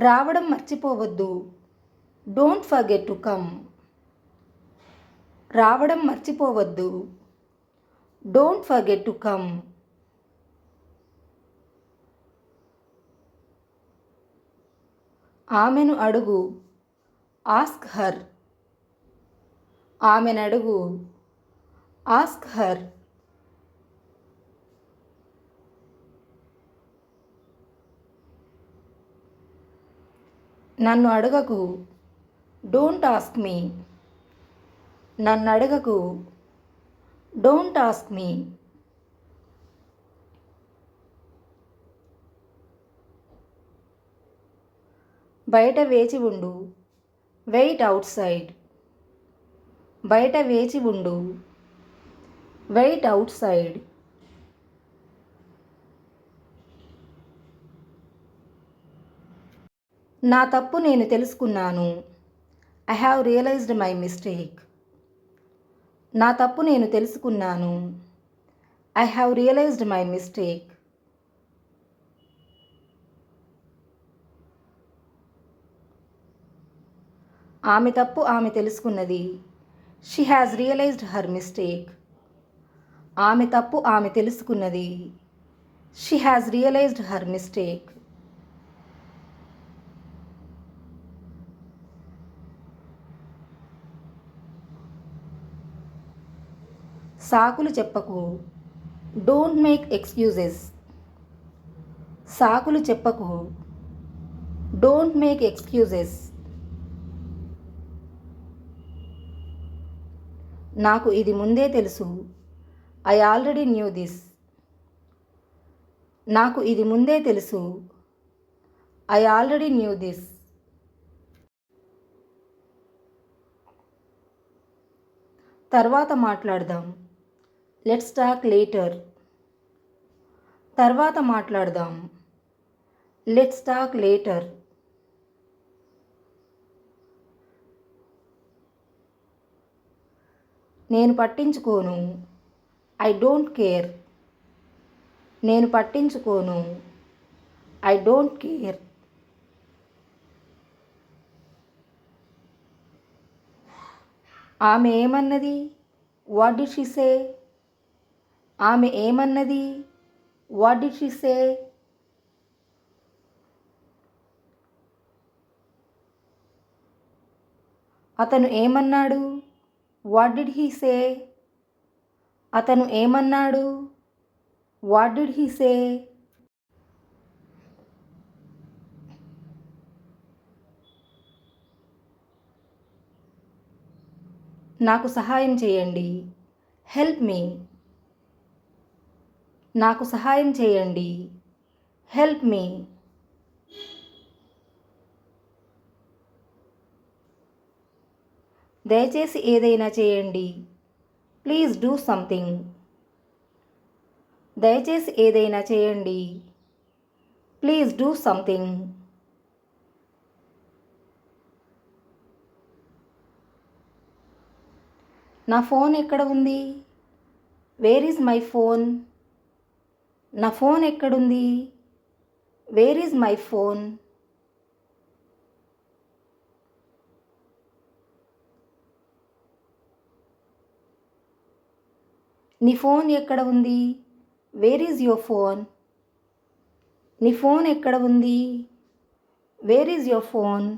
రావడం మర్చిపోవద్దు. Don't forget to come. రావడం మర్చిపోవద్దు. Don't forget to come. ఆమెను అడుగు. Ask her. ఆమెను అడుగు. Ask her. నన్ను అడగకు. Don't ask me. నన్ను అడగకు. Don't ask me. బయట వేచి ఉండు. Wait outside. బయట వేచి ఉండు. Wait outside. నా తప్పు నేను తెలుసుకున్నాను. I have realised my mistake. నా తప్పు నేను తెలుసుకున్నాను. I have realised my mistake. ఆమె తప్పు ఆమె తెలుసుకున్నది. She has realised her mistake. ఆమె తప్పు ఆమె తెలుసుకున్నది. She has realised her mistake. సాకులు చెప్పకు. Don't make excuses. సాకులు చెప్పకు. Don't make excuses. నాకు ఇది ముందే తెలుసు. I already knew this. నాకు ఇది ముందే తెలుసు. I already knew this. తర్వాత మాట్లాడదాం. Let's talk later. తర్వాత మాట్లాడదాం. Let's talk later. నేను పట్టించుకోను. I don't care. నేను పట్టించుకోను. I don't care. ఆమె ఏమన్నది? వాట్ డిడ్ షీ సే? ఆమె ఏమన్నది? వాట్ డిడ్ షీ సే? అతను ఏమన్నాడు? What did he say? అతను ఏమన్నాడు? What did he say? నాకు సహాయం చేయండి. Help me. నాకు సహాయం చేయండి. Help me. దయచేసి ఏదైనా చేయండి. Please do something. దయచేసి ఏదైనా చేయండి. Please do something. నా ఫోన్ ఎక్కడ ఉంది? Where is my phone? నా ఫోన్ ఎక్కడుంది? Where is my phone? నీ ఫోన్ ఎక్కడ ఉంది? Where is your phone? నీ ఫోన్ ఎక్కడ ఉంది? Where is your phone?